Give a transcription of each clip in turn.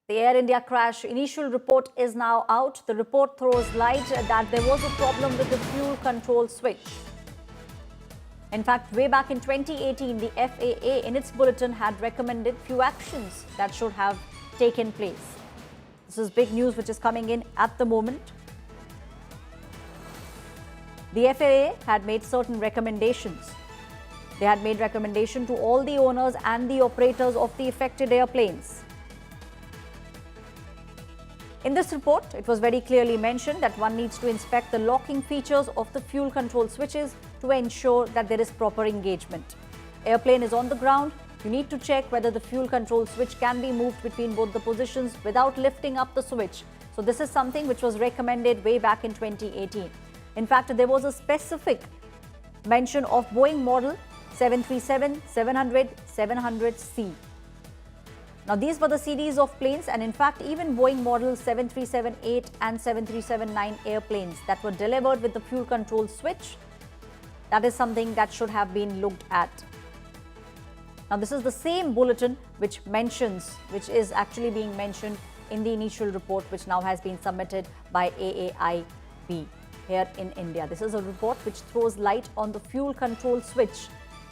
The Air India crash initial report is now out. The report throws light that there was a problem with the fuel control switch. In fact, way back in 2018, the FAA in its bulletin had recommended few actions that should have taken place. This is big news which is coming in at the moment. The FAA had made certain recommendations. They had made recommendation to all the owners and the operators of the affected airplanes. In this report, it was very clearly mentioned that one needs to inspect the locking features of the fuel control switches to ensure that there is proper engagement. Airplane is on the ground. You need to check whether the fuel control switch can be moved between both the positions without lifting up the switch. So this is something which was recommended way back in 2018. In fact, there was a specific mention of Boeing model 737, 700, 700C. Now, these were the series of planes, and in fact, even Boeing model 737-8 and 737-9 airplanes that were delivered with the fuel control switch, that is something that should have been looked at. Now, this is the same bulletin which is actually being mentioned in the initial report, which now has been submitted by AAIB here in India. This is a report which throws light on the fuel control switch.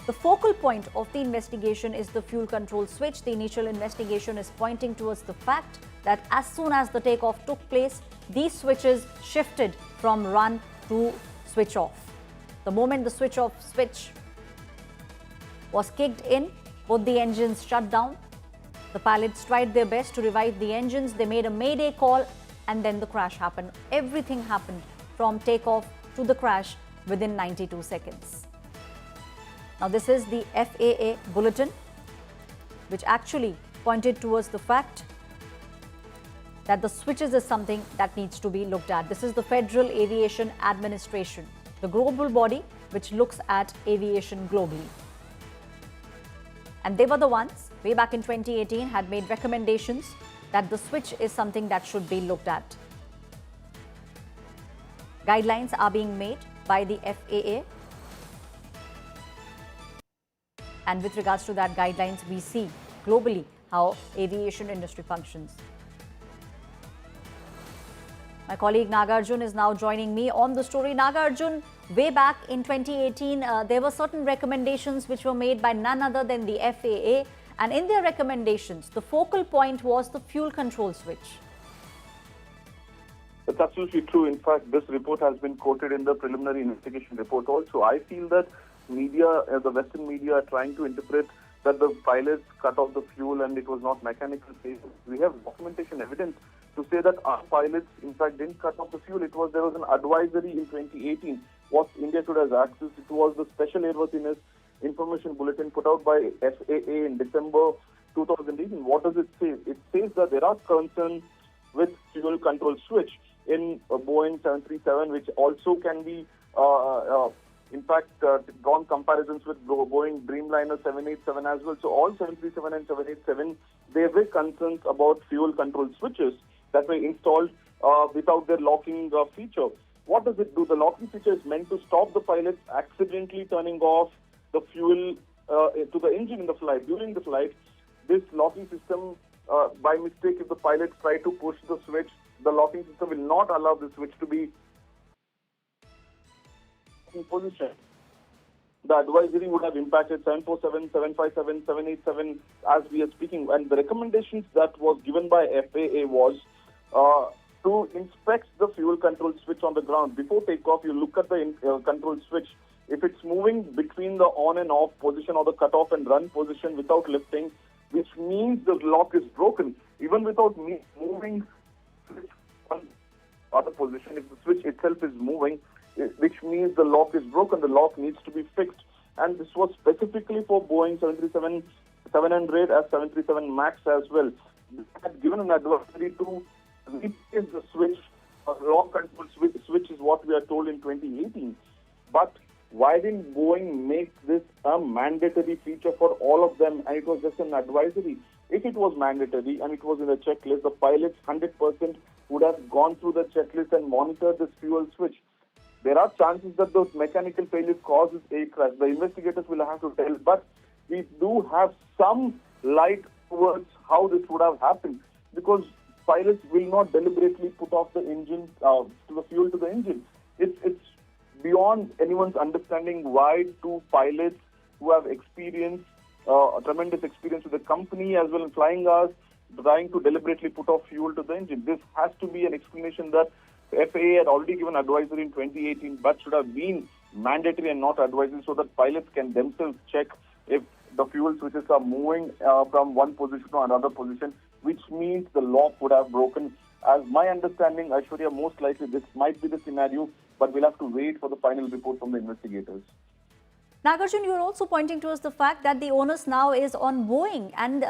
The focal point of the investigation is the fuel control switch. The initial investigation is pointing towards the fact that as soon as the takeoff took place, these switches shifted from run to switch off. The moment the switch was kicked in, both the engines shut down. The pilots tried their best to revive the engines. They made a mayday call, and then the crash happened. Everything happened from takeoff to the crash within 92 seconds. Now, this is the FAA bulletin, which actually pointed towards the fact that the switches is something that needs to be looked at. This is the Federal Aviation Administration, the global body which looks at aviation globally. And they were the ones, way back in 2018, had made recommendations that the switch is something that should be looked at. Guidelines are being made by the FAA. And with regards to that guidelines, we see globally how aviation industry functions. My colleague Nagarjun is now joining me on the story. Nagarjun, way back in 2018, there were certain recommendations which were made by none other than the FAA. And in their recommendations, the focal point was the fuel control switch. That's absolutely true. In fact, this report has been quoted in the preliminary investigation report also. I feel that the Western media are trying to interpret that the pilots cut off the fuel and it was not mechanical failure. We have documentation evidence to say that our pilots, in fact, didn't cut off the fuel. There was an advisory in 2018. What India should have access, it was the Special Airworthiness Information Bulletin put out by FAA in December 2018. What does it say? It says that there are concerns with fuel control switch in Boeing 737, which also can be in fact, drawn comparisons with Boeing Dreamliner 787 as well. So all 737 and 787, there were concerns about fuel control switches that were installed without their locking feature. What does it do? The locking feature is meant to stop the pilots accidentally turning off the fuel to the engine in the flight. During the flight, this locking system, by mistake, if the pilots try to push the switch, the locking system will not allow the switch to be in position. The advisory would have impacted 747, 757, 787 as we are speaking. And the recommendations that was given by FAA was to inspect the fuel control switch on the ground. Before takeoff, you look at the control switch. If it's moving between the on and off position or the cut-off and run position without lifting, which means the lock is broken. Even without moving one other position, if the switch itself is moving, which means the lock is broken, the lock needs to be fixed. And this was specifically for Boeing 737-700 as 737 MAX as well. They had given an advisory to replace the switch, lock control switch is what we are told in 2018. But why didn't Boeing make this a mandatory feature for all of them and it was just an advisory? If it was mandatory and it was in the checklist, the pilots 100% would have gone through the checklist and monitored this fuel switch. There are chances that those mechanical failure causes a crash. The investigators will have to tell, but we do have some light towards how this would have happened. because pilots will not deliberately put off the engine, to the fuel to the engine. It's beyond anyone's understanding why two pilots who have experience, a tremendous experience with the company as well as flying hours, trying to deliberately put off fuel to the engine. This has to be an explanation that the FAA had already given advisory in 2018, but should have been mandatory and not advisory, so that pilots can themselves check if the fuel switches are moving from one position to another position, which means the lock would have broken. As my understanding, Aishwarya, most likely this might be the scenario, but we'll have to wait for the final report from the investigators. Nagarjun, you are also pointing towards the fact that the onus now is on Boeing. And,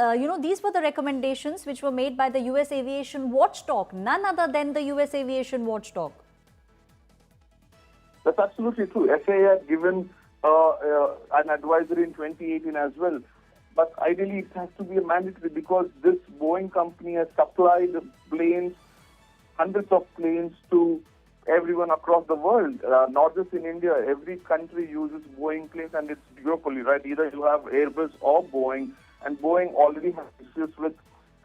these were the recommendations which were made by the US Aviation Watchdog, none other than the US Aviation Watchdog. That's absolutely true. FAA had given an advisory in 2018 as well. But ideally, it has to be a mandatory, because this Boeing company has supplied planes, hundreds of planes, to everyone across the world, not just in India. Every country uses Boeing planes, and it's duopoly, right? Either you have Airbus or Boeing, and Boeing already has issues with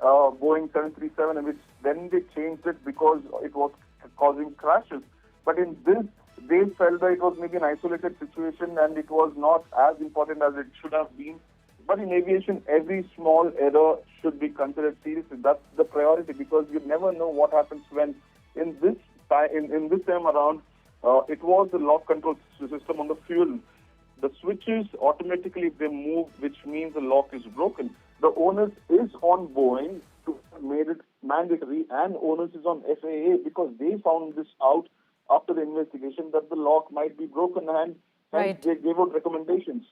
Boeing 737, which then they changed it because it was causing crashes. But in this, they felt that it was maybe an isolated situation and it was not as important as it should have been. But in aviation, every small error should be considered seriously. That's the priority, because you never know what happens when, in this time around, it was the lock control system on the fuel. The switches automatically, if they move, which means the lock is broken. The onus is on Boeing to have made it mandatory, and onus is on FAA, because they found this out after the investigation that the lock might be broken, and Right. they gave out recommendations.